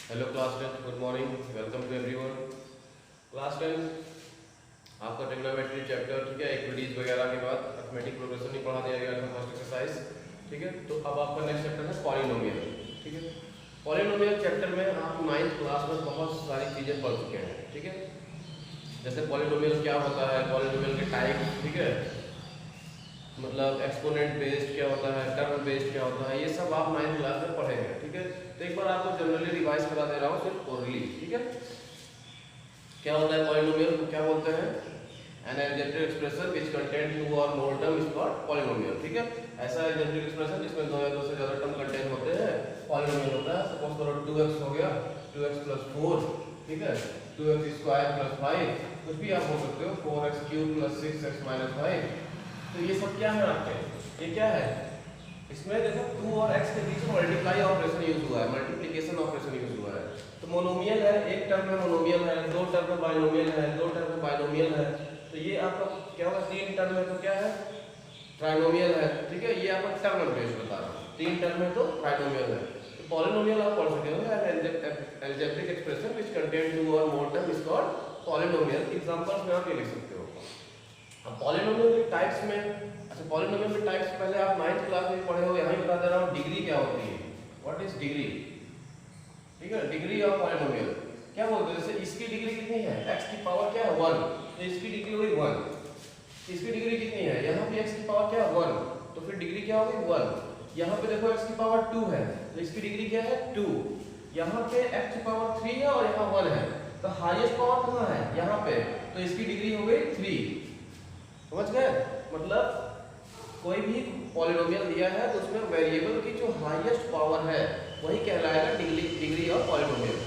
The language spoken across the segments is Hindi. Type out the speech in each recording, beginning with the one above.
Hello class 10, good morning, welcome to everyone. Class 10 आपका ट्रिग्नोमेट्री चैप्टर, ठीक है, इक्विटीज वगैरह के बाद अरिथमेटिक प्रोग्रेशन नहीं पढ़ा दिया गया था, फर्स्ट एक्सरसाइज, ठीक है। तो अब आपका नेक्स्ट चैप्टर है पॉलिनोमियल, ठीक है। पॉलिनोमियल चैप्टर में आप 9th क्लास में बहुत सारी चीज़ें पढ़ चुके हैं, ठीक है। जैसे पॉलिनोमियल क्या होता है, पॉलिनोमियल के टाइप, ठीक है, मतलब एक्सपोनेंट बेस्ड क्या होता है, टर्म बेस्ड क्या होता है, ये सब आप 9th क्लास में पढ़ेंगे, ठीक है। तो एक बार आपको जनरली रिवाइज करा दे रहा हूँ सिर्फ ओरली, ठीक है। क्या होता है पॉलिनोमियल को क्या बोलते हैं? An algebraic expression which contain two और more term is called polynomial, ठीक है। ऐसा अलजेब्रिक एक्सप्रेशन जिसमें दो या दो से ज्यादा टर्म कंटेन होते हैं, पॉलिनोमियल होता है। सपोज करो 2x हो गया, 2x + 4, ठीक है, 2x² + 5, कुछ भी आप बोल सकते हो, 4x³ + 6x - 5। तो ये सब क्या है आपके, ये क्या है? इसमें देखो 2 और x के बीच में मल्टीप्लाई ऑपरेशन यूज हुआ है, मल्टीप्लिकेशन ऑपरेशन यूज हुआ है। तो मोनोमियल है, एक टर्म में मोनोमियल है, दो टर्म में बाइनोमियल है, दो टर्म में बाइनोमियल है। तो ये आपका क्या होगा, तीन टर्म में तो क्या है, ट्राइनोमियल है, ठीक है। ये आपका टर्म बेस्ड बता रहा हूं, तीन टर्म में तो ट्राइनोमियल है। तो पॉलिनोमियल आप पढ़ सकते हो, algebraic expression which contain two और more term is called polynomial. Examples में आप ये लिख सकते हो। अब पॉलिनोमियल के टाइप्स में, अच्छा पॉलिनोमियल के टाइप्स पहले आप 9th क्लास में पढ़े हो, यहाँ बता दे रहा हूँ डिग्री क्या होती है, व्हाट इज डिग्री, ठीक है। डिग्री ऑफ पॉलिनोमियल क्या बोलते हैं, जैसे इसकी डिग्री कितनी है, x की पावर क्या है 1, तो इसकी डिग्री हो गई 1। इसकी डिग्री कितनी है, यहाँ पे x की पावर क्या है 1, तो फिर डिग्री क्या हो गई 1। यहाँ पे देखो x की पावर 2 है, तो इसकी डिग्री क्या है 2। यहाँ पे x की पावर 3 है और यहाँ 1 है, तो हाईएस्ट पावर कहाँ है, यहाँ पे, तो इसकी डिग्री हो गई 3। समझ गए? मतलब कोई भी पॉलिनोमियल दिया है तो उसमें वेरिएबल की जो हाईएस्ट पावर है वही कहलाएगा डिग्री ऑफ पॉलिनोमियल।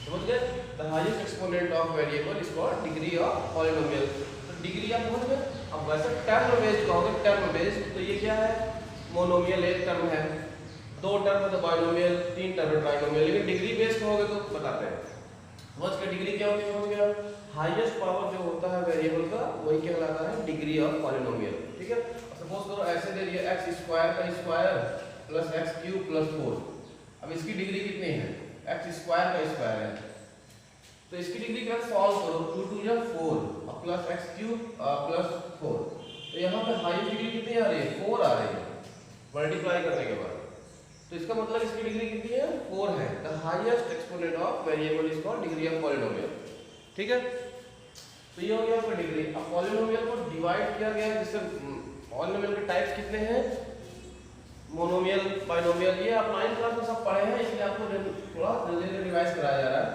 समझ गए? The highest exponent of variable is called degree of polynomial. तो डिग्री आप समझ गए। अब वैसे टर्म बेस्ड कहोगे, टर्म बेस्ड तो ये क्या है, मोनोमियल एक टर्म है, दो टर्म है तो बाइनोमियल, तीन टर्म है ट्राइनोमियल। लेकिन डिग्री बेस्ड कहोगे तो बताते हैं। समझ गए डिग्री क्या होती है? समझ गया, हाईएस्ट पावर जो होता है वेरिएबल का वही कहलाता है डिग्री ऑफ पॉलिनोमियल, ठीक है। सपोज करो ऐसे दे दिया x² का स्क्वायर प्लस x³ + 4। अब इसकी डिग्री कितनी है, x² का स्क्वायर है, तो इसकी डिग्री क्या सॉल्व करो, 2 × 2 = 4 और प्लस x³ + 4। तो यहाँ पे हाईएस्ट डिग्री कितनी आ रही है, 4 आ रही है मल्टीप्लाई करने के बाद। तो इसका मतलब इसकी डिग्री कितनी है, 4 है। The highest exponent of variable is called degree of polynomial, ठीक है। तो ये हो गया आपका डिग्री। अब पॉलिनोमियल को डिवाइड किया गया, जिससे पॉलिनोमियल के टाइप्स कितने हैं, मोनोमियल, बाइनोमियल, ये आप 9th क्लास में सब पढ़े हैं, इसलिए आपको थोड़ा जल्दी रिवाइज कराया जा रहा है।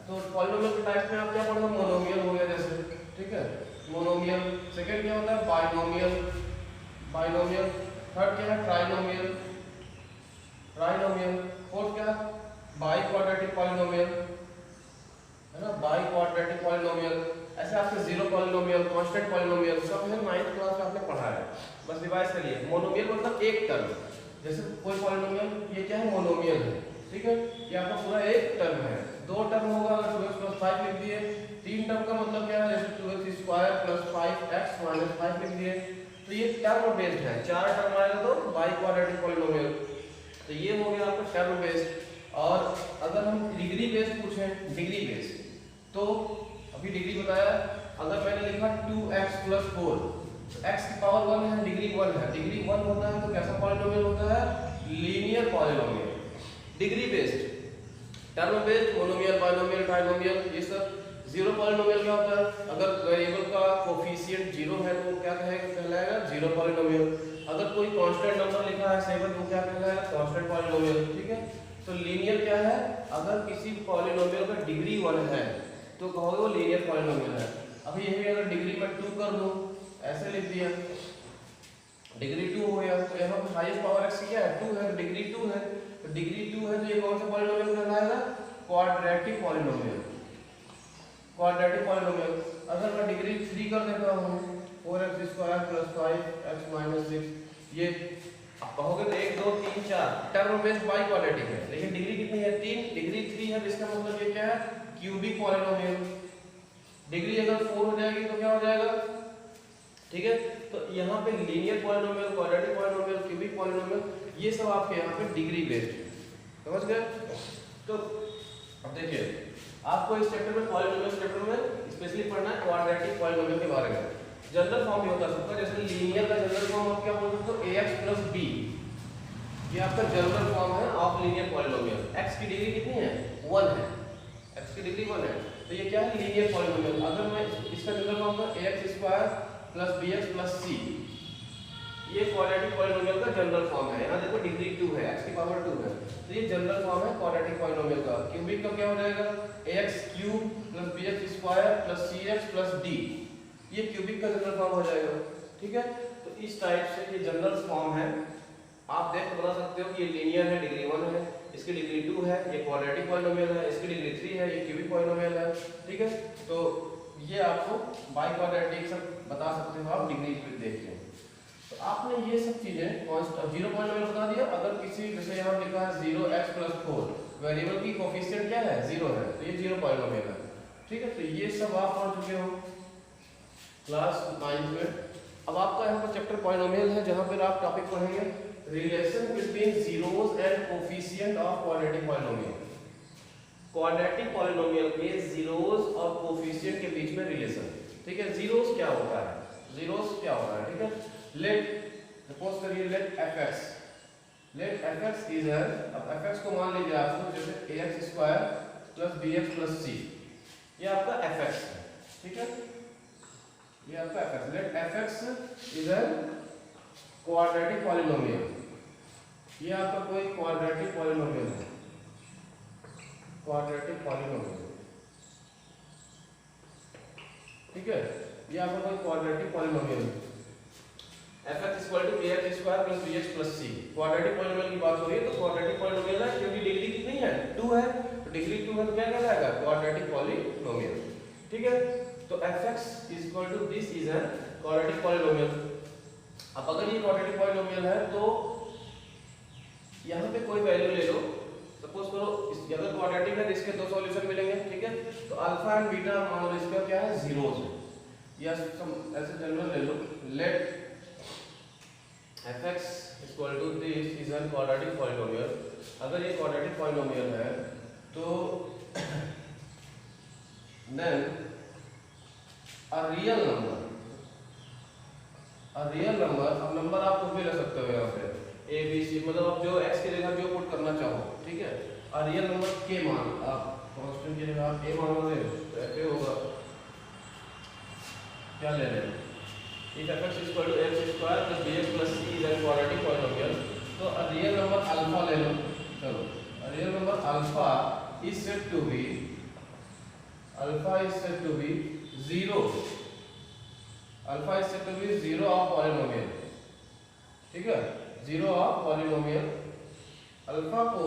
तो पॉलिनोमियल के टाइप्स में आप क्या पढ़े हो, मोनोमियल हो गया जैसे, ठीक है, मोनोमियल। सेकंड क्या होता है, बाइनोमियल, बाइनोमियल। थर्ड क्या है, ट्राइनोमियल, ट्राइनोमियल। फोर्थ क्या, बाई क्वाड्रेटिक पॉलिनोमियल, है ना, बाई क्वाड्रेटिक पॉलिनोमियल। ऐसे आपके जीरो पॉलिनोमियल, कांस्टेंट पॉलिनोमियल सब है 9th क्लास में आपने पढ़ा है, बस रिवाइज करिए। मोनोमियल मतलब एक टर्म, जैसे कोई पॉलिनोमियल, ये क्या है, मोनोमियल है, ठीक है, ये आपका पूरा एक टर्म है। दो टर्म होगा अगर 2x + 5 लिख दिए। तीन टर्म का मतलब क्या है, जैसे 2x² + 5x - 5 लिख दिए। तो ये टर्म बेस्ड है, चार टर्म आएगा तो बाई क्वाड्रेटिक पॉलिनोमियल। तो ये हो गया आपका टर्म बेस्ड। और अगर हम डिग्री बेस्ड पूछें, डिग्री बेस्ड, तो अभी डिग्री बताया, अगर मैंने लिखा 2x + 4, तो x की पावर 1 है, डिग्री 1 है। डिग्री 1 होता है तो कैसा पॉलिनोमियल होता है, linear polynomial. Degree based, term based, monomial, binomial, trinomial, ये सब। जीरो पॉलिनोमियल क्या होता है, अगर वेरिएबल का कोफिशिएंट 0 है तो क्या कहलाएगा, जीरो पॉलिनोमियल। अगर कोई कांस्टेंट नंबर लिखा है 7, वो क्या कहलाएगा, कांस्टेंट पॉलिनोमियल, ठीक है। तो लीनियर क्या है, अगर किसी पॉलिनोमियल का डिग्री 1 है तो कहोगे वो लीनियर पॉलिनोमियल है। अभी यही अगर डिग्री में 2 कर दूं, ऐसे लिख दिया, डिग्री 2 हो गया, तो यहाँ पे हाईएस्ट पावर x क्या है, 2 है, डिग्री 2 है। तो डिग्री 2 है तो ये कौन सा पॉलिनोमियल कहलाएगा, क्वाड्रेटिक पॉलिनोमियल, क्वाड्रेटिक पॉलिनोमियल। अगर मैं डिग्री 3 कर देता हूँ, 4x² + 5x - 6, ये आप कहोगे तो 1 2 3 4 टर्म बेस्ड बाई क्वाड्रेटिक है, लेकिन डिग्री कितनी है, 3, डिग्री 3 है, इसका मतलब ये क्या है, क्यूबिक पॉलिनोमियल। डिग्री अगर 4 हो जाएगी तो क्या हो जाएगा, ठीक है। तो यहाँ पे linear polynomial, quadratic polynomial, cubic polynomial, ये सब आपके यहाँ पे डिग्री बेस्ड, समझ गए। तो अब देखिए आपको इस चैप्टर में पॉलिनोमियल चैप्टर में स्पेशली पढ़ना है क्वाड्रेटिक पॉलिनोमियल के बारे में। जनरल फॉर्म ये होता है सबका, जैसे लीनियर का जनरल फॉर्म आप क्या बोल सकते हो, ax प्लस b, ये आपका जनरल फॉर्म है ऑफ लीनियर पॉलिनोमियल। x की डिग्री कितनी है, 1 है, x की डिग्री 1 है, तो ये क्या है, लीनियर पॉलिनोमियल। अगर मैं इसका जनरल फॉर्म है ax square plus bx plus c, ये क्वाड्रेटिक पॉलिनोमियल का जनरल फॉर्म है। यहाँ देखो डिग्री 2 है, x की पावर 2 है, तो ये जनरल फॉर्म है क्वाड्रेटिक पॉलिनोमियल का। क्यूबिक का क्या हो जाएगा, ax cube plus bx square plus cx plus d, ये क्यूबिक का जनरल फॉर्म हो जाएगा। ठीक है, तो इस टाइप से ये जनरल फॉर्म है। आप देख बता सकते हो कि ये लीनियर है, डिग्री 1 है, इसकी डिग्री 2 है, ये क्वाड्रेटिक पॉलिनोमियल है, इसकी डिग्री 3 है, ये क्यूबिक पॉलिनोमियल है। ठीक है, तो ये आपको बाई क्वाड्रेटिक सब बता सकते हो आप डिग्री देख के। तो आपने ये सब चीजें जीरो पॉलिनोमियल बता दिया। अगर किसी जैसे यहाँ लिखा है 0x प्लस 4, वेरिएबल की कोफिशिएंट क्या है, 0 है, तो ये जीरो पॉलिनोमियल है। ठीक है, तो ये सब आप पढ़ चुके हो क्लास 9 में। अब आपका यहाँ पर चैप्टर पॉलिनोमियल है, जहाँ पर आप टॉपिक पढ़ेंगे relation between zeros and coefficient of quadratic polynomial. Quadratic polynomial के जीरोस और कोफिशिएंट के बीच में रिलेशन। ठीक है, जीरोस क्या होता है, जीरोस क्या होता है। ठीक है, लेट सपोज करिए लेट fx इज एन, अब fx को मान लीजिए आपको जैसे ax square plus bx plus c, ये आपका fx है। ठीक है, ये आपका fx, let fx is an quadratic polynomial, ये आपका कोई क्वाड्रेटिक पॉलिनोमियल है, क्वाड्रेटिक पॉलिनोमियल। ठीक है, ये आपका कोई क्वाड्रेटिक पॉलिनोमियल है, fx equal to ax square plus bx plus c। Quadratic polynomial की बात हो रही है, तो क्वाड्रेटिक पॉलिनोमियल है क्योंकि डिग्री कितनी है, 2 है, तो डिग्री 2 है तो क्या कहलाएगा, क्वाड्रेटिक पॉलिनोमियल। ठीक है, तो fx equal to this is an quadratic polynomial. अब अगर ये क्वाड्रेटिक पॉलिनोमियल है तो यहाँ पे कोई वैल्यू ले लो, सपोज करो अगर क्वाड्रेटिक है तो इसके दो सॉल्यूशन मिलेंगे। ठीक है, तो अल्फा एंड बीटा मान लो इसका क्या है, जीरोस है, या ऐसे जनरल ले लो, let fx equal to this is an quadratic polynomial. अगर ये क्वाड्रेटिक पॉलिनोमियल है तो देन अ रियल नंबर, अब नंबर आप कुछ भी ले सकते हो यहाँ पे a b c, मतलब आप जो x की जगह जो पुट करना चाहो। ठीक है, अ रियल नंबर के मान आप कांस्टेंट की जगह आप a मानोगे तो f होगा, क्या ले रहे हैं, if fx equal to x square plus bx plus c is an quadratic polynomial, तो अ रियल नंबर अल्फा ले लो। चलो, a real number alpha is said to be, alpha is said to be 0, alpha is said to be 0 of polynomial. ठीक है, 0 ऑफ पॉलिनोमियल, अल्फा को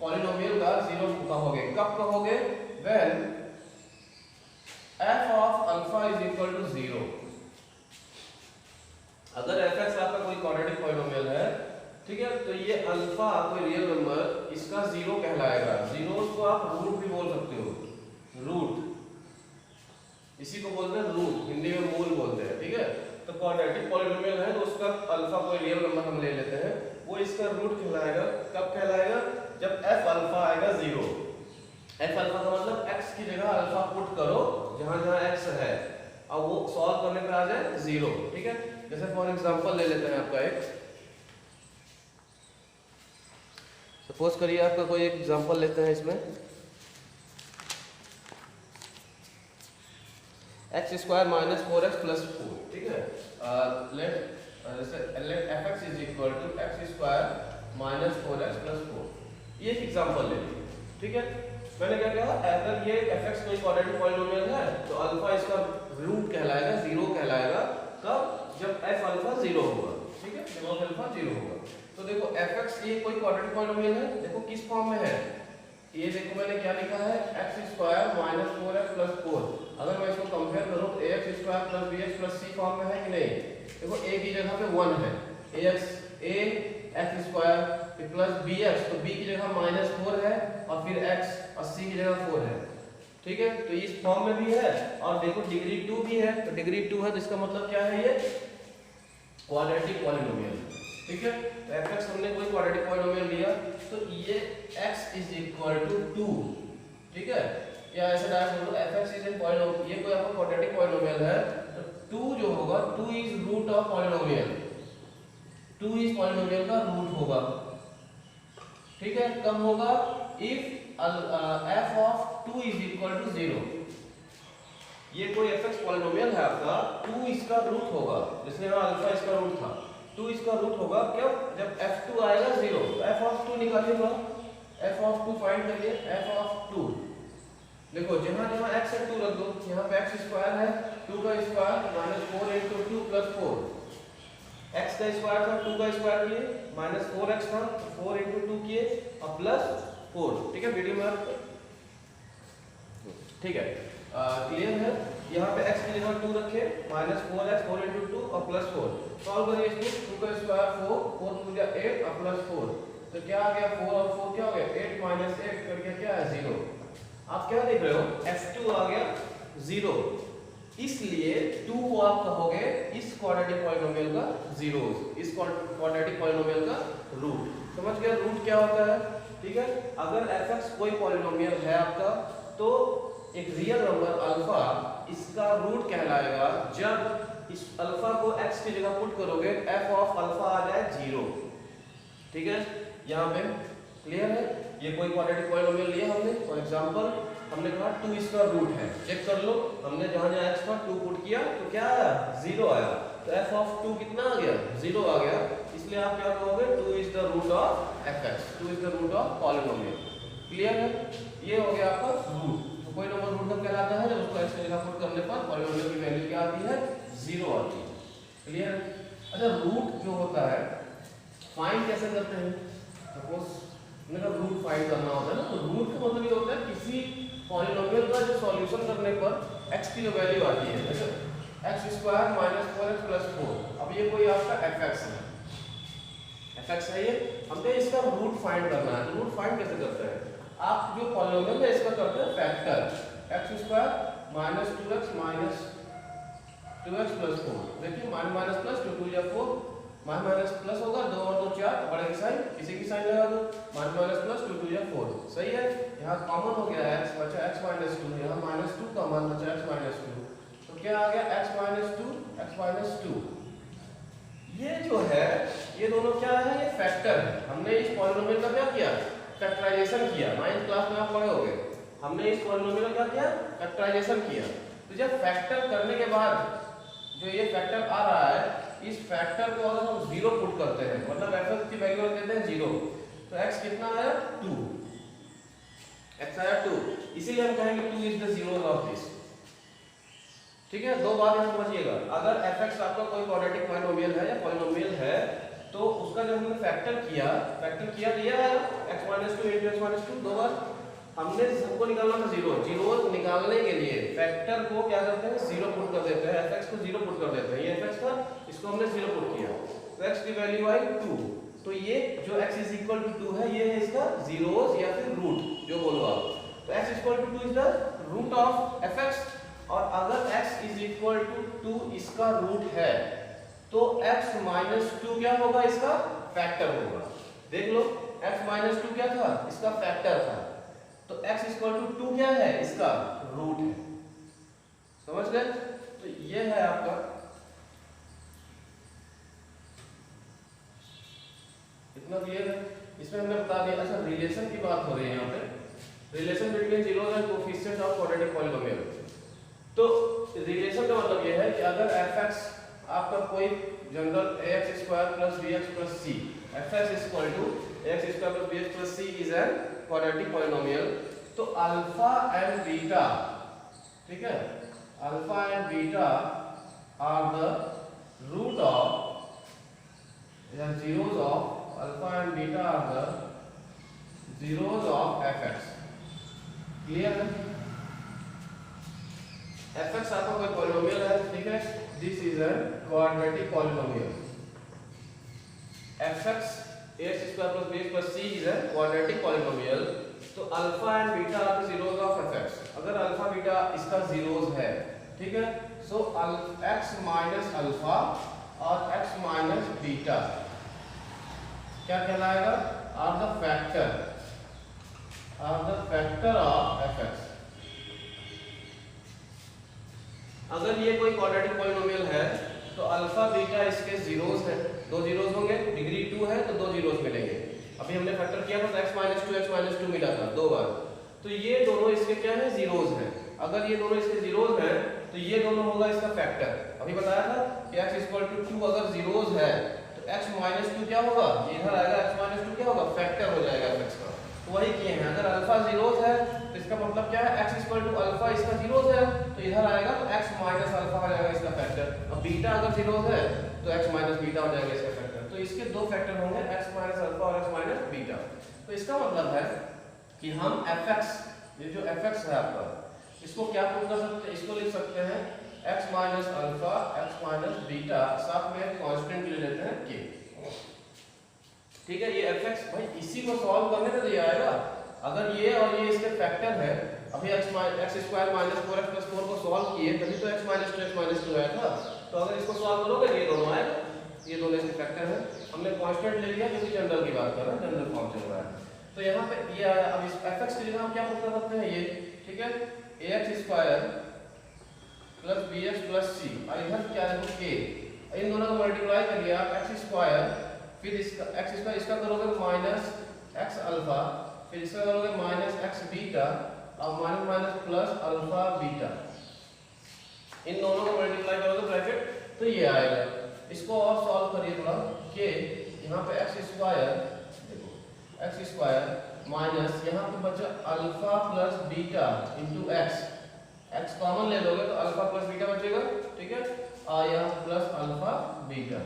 पॉलिनोमियल का 0 कहोगे, कब कहोगे, when f of alpha is equal to 0। अगर fx आपका कोई क्वाड्रेटिक पॉलिनोमियल है, ठीक है, तो ये अल्फा कोई रियल नंबर इसका 0 कहलाएगा। जीरोस को आप रूट भी बोल सकते हो, रूट, इसी को बोलते हैं रूट, हिंदी में मूल बोलते हैं। ठीक है, तो क्वाड्रेटिक पॉलिनोमियल है तो उसका अल्फा कोई रियल नंबर हम ले लेते हैं, वो इसका रूट कहलाएगा। कब कहलाएगा, जब f अल्फा आएगा 0। f अल्फा का मतलब x की जगह अल्फा पुट करो जहां जहां x है, अब वो सॉल्व करने पे आ जाए 0। ठीक है, जैसे फॉर एग्जांपल ले लेते हैं आपका एक, सपोज करिए आपका कोई एक एग्जांपल लेते हैं इसमें, x square minus 4x plus 4। ठीक है, let fx is equal to x square minus 4x plus 4। ये एक एग्जांपल ले लीजिए। ठीक है, मैंने क्या कहा, अगर ये fx कोई क्वाड्रेटिक पॉलिनोमियल है तो अल्फा इसका रूट कहलाएगा, 0 कहलाएगा। कब, जब f अल्फा 0 होगा। ठीक है, जब f अल्फा 0 होगा। तो देखो fx ये कोई क्वाड्रेटिक पॉलिनोमियल है, देखो किस फॉर्म में है, ये देखो मैंने क्या लिखा है, x square minus 4x plus 4। अगर मैं इसको कंपेयर करूं तो ax square plus bx plus c form में है कि नहीं, देखो a की जगह पे 1 है, x स्क्वायर प्लस bx, तो b की जगह माइनस 4 है और फिर x और c की जगह 4 है। ठीक है, तो इस फॉर्म में भी है, और देखो डिग्री 2 भी है, तो डिग्री 2 है तो इसका मतलब क्या है, ये क्वाड्रेटिक पॉलिनोमियल। ठीक है। तो fx हमने कोई क्वाड्रेटिक पॉलिनोमियल लिया तो ये x इज इक्वल टू 2, ठीक है, या ऐसे डायरेक्ट बोलो fx इज ए पॉलिनोमियल, ये कोई आपका क्वाड्रेटिक पॉलिनोमियल है तो 2 जो होगा 2 is root of polynomial, 2 is polynomial का रूट होगा, ठीक है। कब होगा? If f of 2 is equal to 0, ये कोई fx पॉलिनोमियल है आपका, 2 इसका रूट होगा, जैसे यहाँ अल्फा इसका रूट था, 2 इसका रूट होगा क्या? जब f2 आएगा 0, तो f of 2 निकालिएगा, f of 2 find करिए, f ऑफ 2 देखो जहाँ जहाँ x है 2 रख दो, यहाँ पे x स्क्वायर है, 2 का square minus 4 into 2 plus 4, x का स्क्वायर था 2 का स्क्वायर किए माइनस 4x था 4 into 2 किए और प्लस 4, ठीक है। वीडियो में ठीक है, क्लियर है। यहाँ पे x की जगह 2 रखे माइनस 4x 4 into 2 और प्लस 4, सॉल्व करिए इसको, 2 का स्क्वायर 4 4 2 जा 8 और प्लस 4, तो क्या आ गया 4 और 4 क्या हो गया 8 माइनस 8 करके क्या है 0। आप क्या देख रहे हो f2 आ गया 0, इसलिए 2 को आप कहोगे इस क्वाड्रेटिक पॉलिनोमियल का जीरोस, इस क्वाड्रेटिक पॉलिनोमियल का रूट। समझ गए रूट क्या होता है, ठीक है। अगर fx कोई पॉलिनोमियल है आपका तो एक रियल नंबर अल्फा इसका रूट कहलाएगा जब इस अल्फा को x की जगह पुट करोगे f ऑफ अल्फा आ जाए 0, ठीक है। यहाँ पे क्लियर है। ये कोई क्वाड्रेटिक पॉलिनोमियल लिया हमने, फॉर एग्जांपल हमने कहा 2 इसका रूट है, चेक कर लो, हमने जहां जहां x था 2 पुट किया तो क्या आया 0 आया, तो f ऑफ 2 कितना आ गया 0 आ गया, इसलिए आप क्या कहोगे 2 is the root of fx, 2 is the root of polynomial. Clear है, ये हो गया आपका रूट। तो कोई नंबर रूट कब कहलाता है जब उसको x की जगह पुट करने पर पॉलिनोमियल की वैल्यू क्या आती है 0 आती है। क्लियर। अच्छा रूट जो होता है फाइंड कैसे करते हैं, सपोज मैंने रूट फाइंड करना होता है ना, तो रूट का मतलब ये होता है किसी पॉलिनोमियल का जो सॉल्यूशन करने पर x की जो वैल्यू आती है, जैसे x square minus 4x plus 4, अब ये कोई आपका fx है, fx है ये, हमको इसका रूट फाइंड करना है। तो रूट फाइंड कैसे करते हैं, आप जो पॉलिनोमियल है इसका करते हैं factor, x square minus 2x minus 2x plus 4, देखिए माइनस प्लस 2 2 जा 4, माइनस प्लस होगा 2 और 2 4, बड़े की साइन किसी की साइन लगा दो, माइनस प्लस 2 2 या 4, सही है। यहाँ कॉमन हो गया x बचा x माइनस 2, यहाँ माइनस 2 कॉमन बचा x माइनस 2, तो क्या आ गया x माइनस 2। ये जो है ये दोनों क्या है, ये फैक्टर है। हमने इस पॉलिनोमियल का क्या किया, फैक्टराइजेशन किया, 9th क्लास में आप पढ़े होंगे, हमने इस पॉलिनोमियल का क्या किया फैक्टराइजेशन किया। तो जब फैक्टर करने के बाद जो ये फैक्टर आ रहा है, इस फैक्टर को अगर हम 0 पुट करते हैं, मतलब f की वैल्यू रख देते हैं 0, तो x कितना आया 2, x आया 2, इसीलिए हम कहेंगे 2 is the zeros of this, ठीक है। दो बात यहाँ समझिएगा, अगर fx आपका कोई क्वाड्रेटिक पॉलिनोमियल है या पॉलिनोमियल है तो उसका जब हमने फैक्टर किया दिया है x minus 2 into x minus 2, दो बार हमने सबको निकालना था 0, जीरोस निकालने के लिए फैक्टर को क्या करते हैं 0 पुट कर देते हैं, fx को 0 पुट कर देते हैं, ये fx था इसको हमने 0 पुट किया तो x की वैल्यू आई 2, तो ये जो x इज इक्वल टू 2 है ये है इसका जीरोस या फिर रूट जो बोलो आप, तो x equal to 2 is the root of fx, और अगर x इज इक्वल टू 2 इसका रूट है तो x माइनस 2 क्या होगा, इसका फैक्टर होगा। देख लो x माइनस 2 क्या था, इसका फैक्टर था, तो x इक्वल टू 2 क्या है, इसका रूट है। समझ गए, तो ये है आपका इतना क्लियर है। इसमें हमने बता दिया। अच्छा रिलेशन की बात हो रही है यहाँ पे, relation between zeros and coefficient of quadratic polynomial. तो रिलेशन का मतलब ये है कि अगर fx आपका कोई general ax square plus bx plus c, fx equal to ax square plus bx plus c is an quadratic polynomial, तो अल्फा एंड बीटा, ठीक है, alpha and beta are the root of या zeros of, alpha and beta are the zeros of fx। Clear है, fx आपका कोई पॉलिनोमियल है, ठीक है, this is a quadratic polynomial, fx ax square plus bx plus c is a quadratic polynomial, तो alpha and beta are the zeros of fx। अगर अल्फा बीटा इसका जीरोस है, ठीक है, सो x माइनस अल्फा और x माइनस बीटा क्या कहलाएगा, are the factor of fx। अगर ये कोई क्वाड्रेटिक पॉलिनोमियल है तो अल्फा बीटा इसके जीरोस है, दो जीरोस होंगे, डिग्री 2 है तो दो जीरोस मिलेंगे। अभी हमने फैक्टर किया था तो x - 2 मिला था दो बार, तो ये दोनों इसके क्या है, जीरोस हैं। अगर ये दोनों इसके जीरोस हैं तो ये दोनों होगा इसका फैक्टर। अभी बताया था कि x = 2 अगर जीरोस है तो x - 2 क्या होगा, ये इधर आएगा, x - 2 क्या होगा, फैक्टर हो जाएगा fx का। तो वही किए हैं, अगर अल्फा जीरोस है तो इसका मतलब क्या है, x = अल्फा इसका जीरोस है तो इधर आएगा तो x - अल्फा हो जाएगा इसका फैक्टर। अब बीटा अगर जीरोस है तो x - बीटा हो जाएगा इसका फैक्टर। तो इसके दो फैक्टर होंगे, x - अल्फा और x - बीटा। तो इसका मतलब है कि हम fx, ये जो fx है आपका, इसको क्या प्रूव कर सकते हैं, इसको लिख सकते हैं x - अल्फा x - बीटा, साथ में कांस्टेंट ले लेते हैं k। ठीक है, ये fx भाई इसी को सॉल्व करने पे तो ये आएगा। अगर ये और ये इसके फैक्टर है, अभी x² - 4x + 4 को सॉल्व किए तभी तो x - 2 आया था। तो अगर इसको सॉल्व करोगे ये दोनों आएगा, ये दोनों इसके फैक्टर हैं। हमने कांस्टेंट ले लिया क्योंकि जनरल की बात कर रहे हैं, जनरल फॉर्म चल रहा है। तो यहाँ पे ये आया। अब इस fx की जगह हम क्या प्रूव कर सकते हैं, ये ठीक है, ax² + bx + c, और इधर क्या है k, इन दोनों को मल्टीप्लाई कर लिया x², फिर इसका x² इसका करोगे -x अल्फा, फिर इसका करोगे -x बीटा और माइनस प्लस अल्फा बीटा, इन दोनों को मल्टीप्लाई करोगे ब्रैकेट तो ये आएगा। इसको और सॉल्व करिए थोड़ा, k यहाँ पे x² देखो, x² माइनस यहाँ पे बचा alpha plus beta into x common ले लोगे तो अल्फा प्लस बीटा बचेगा, ठीक है, और यहाँ प्लस अल्फा बीटा,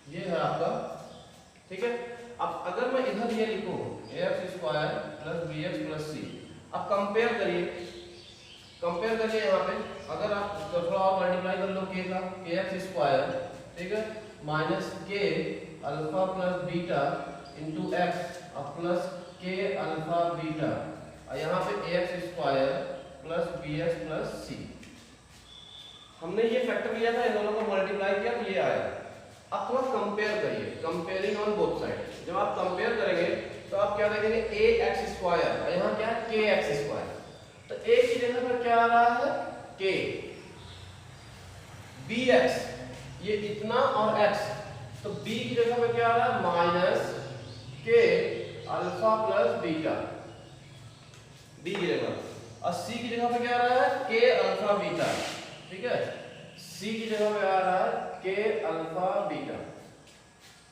ये है आपका, ठीक है। अब अगर मैं इधर ये लिखूं ax² + bx + c, अब कंपेयर करिए यहाँ पे, अगर आप थोड़ा और मल्टीप्लाई कर लो k का, kx², ठीक है, minus k alpha plus beta into x और प्लस k अल्फा बीटा, और यहाँ पे ax² + bx + c। हमने ये फैक्टर लिया था, इन दोनों को मल्टीप्लाई किया तो ये आया। अब थोड़ा कंपेयर करिए, कंपेयरिंग ऑन बोथ साइड। जब आप कंपेयर करेंगे तो आप क्या देखेंगे, ax² और यहाँ क्या है, kx²। तो a की जगह पर क्या आ रहा है, k, bx ये इतना और x, तो b की जगह पर क्या आ रहा है, -k alpha plus beta, b की जगह, और c की जगह पे क्या आ रहा है, k अल्फा बीटा, ठीक है, c की जगह पे आ रहा है k अल्फा बीटा।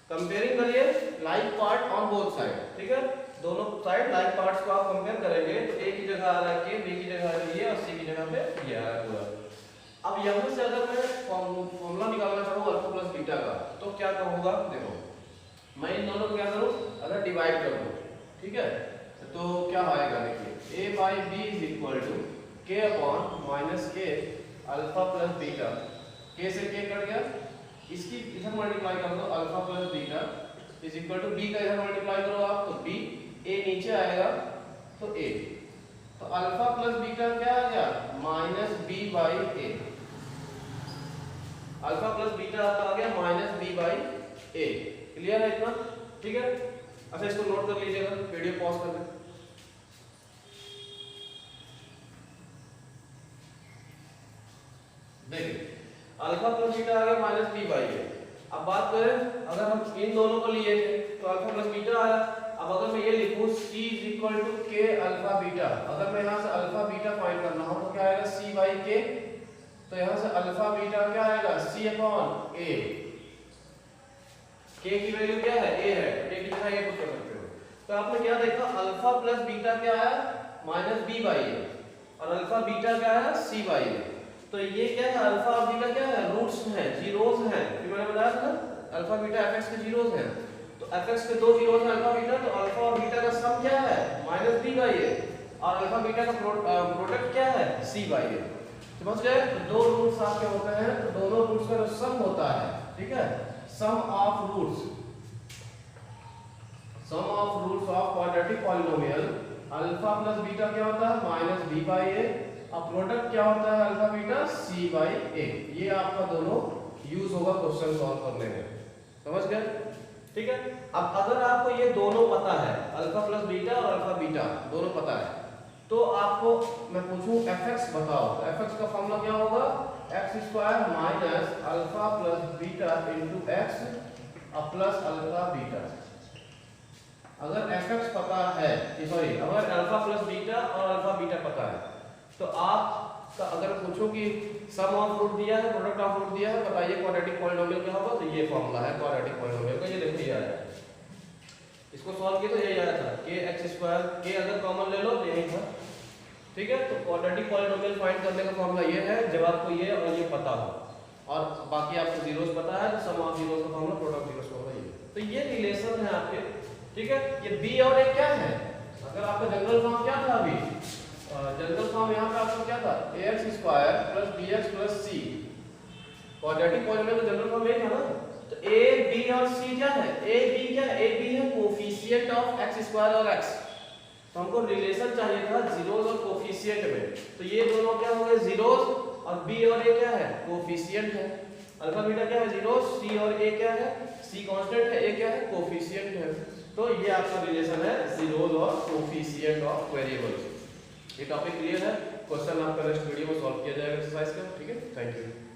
कंपेयरिंग करिए like part on both side, ठीक है, दोनों साइड लाइक पार्ट्स को आप कंपेयर करेंगे तो a की जगह आ रहा है k, b की जगह ये और c की जगह पे ये आ रहा है पूरा। अब यहाँ से अगर मैं फॉर्मूला निकालना चाहूँ अल्फा प्लस बीटा का तो क्या कहूँगा, देखो मैं इन दोनों को क्या करूँ, अगर डिवाइड कर दूँ, ठीक है, तो क्या आएगा, देखिए a/b = k/-k alpha plus beta, k से k कट गया, इसकी इधर मल्टीप्लाई कर दो अल्फा प्लस बीटा = b का इधर मल्टीप्लाई करो आप तो b, a नीचे आएगा तो a, तो अल्फा प्लस बीटा क्या आ गया, -b/a, अल्फा प्लस बीटा आपका आ गया -b/a। क्लियर है इतना, ठीक है। अच्छा इसको नोट कर लीजिएगा, वीडियो पॉज कर दें। देखिए अल्फा प्लस बीटा आ गया -b/a। अब बात करें अगर हम इन दोनों को लिए थे तो अल्फा प्लस बीटा आया। अब अगर मैं ये लिखूं c = k अल्फा बीटा, अगर मैं यहाँ से अल्फा बीटा फाइंड करना हो तो क्या आएगा, c/k, तो यहाँ से अल्फा बीटा क्या आएगा, c/a, k की वैल्यू क्या है, a है, a की जगह ये पुट कर सकते हो। तो आपने क्या देखा, अल्फा प्लस बीटा क्या आया, -b/a, और अल्फा बीटा क्या है, c/a। तो ये क्या है, अल्फा और बीटा क्या है, रूट्स हैं, जीरोस हैं, फिर मैंने बताया था ना अल्फा बीटा fx के जीरोस हैं। तो fx के दो जीरोस हैं अल्फा बीटा, तो अल्फा और बीटा का सम क्या है, -b/a, और अल्फा बीटा का प्रोडक्ट क्या है, c/a। समझ गए, तो दो रूट्स आपके होते हैं तो दोनों रूट्स का जो सम होता है, ठीक है, sum of roots of quadratic polynomial alpha plus beta क्या होता है, -b/a, और प्रोडक्ट क्या होता है अल्फा बीटा, c/a। ये आपका दोनों यूज होगा क्वेश्चन सॉल्व करने में, समझ गए। ठीक है। अब अगर आपको ये दोनों पता है, अल्फा प्लस बीटा और अल्फा बीटा दोनों पता है, तो आपको मैं पूछूं fx बताओ, तो fx का फॉर्मूला क्या होगा, x² minus alpha plus beta into x plus alpha beta. अगर fx पता है, सॉरी अगर अल्फा प्लस बीटा और अल्फा बीटा पता है, तो आप अगर पूछो कि सम ऑफ रूट दिया है, प्रोडक्ट ऑफ रूट दिया है, बताइए क्वाड्रेटिक पॉलिनोमियल क्या होगा, तो ये फॉर्मूला है क्वाड्रेटिक पॉलिनोमियल का, ये देखो ये आया। इसको सॉल्व किया तो यही आया था kx², k अगर कॉमन ले लो तो यही था, ठीक है। तो क्वाड्रेटिक पॉलिनोमियल फाइंड करने का फॉर्मूला ये है जब आपको ये और ये पता हो, और बाकी आपको जीरोस पता है, तो सम ऑफ जीरोस का फॉर्मूला, प्रोडक्ट जीरोस का फॉर्मूला ये। तो ये रिलेशन है आपके, ठीक है। ये b और a क्या है, अगर आपका जनरल फॉर्म क्या था अभी, जनरल फॉर्म यहाँ पे आपका क्या था, ax² plus bx plus c। Quadratic polynomial का जनरल फॉर्म यही था ना। तो a b और c क्या है, a b क्या है, a b है कोफिशिएंट ऑफ x² और x। तो हमको रिलेशन चाहिए था जीरोस और कोफिशिएंट में, तो ये दोनों क्या हो गए जीरोस, और b और a क्या है, कोफिशिएंट है। अल्फा बीटा क्या है, जीरोस, c और a क्या है, c कांस्टेंट है, a क्या है, कोफिशिएंट है। तो ये आपका रिलेशन है जीरोस और कोफिशिएंट ऑफ वेरिएबल्स। ये टॉपिक क्लियर है, क्वेश्चन आपका नेक्स्ट वीडियो में सॉल्व किया जाएगा एक्सरसाइज का, ठीक है। Thank you.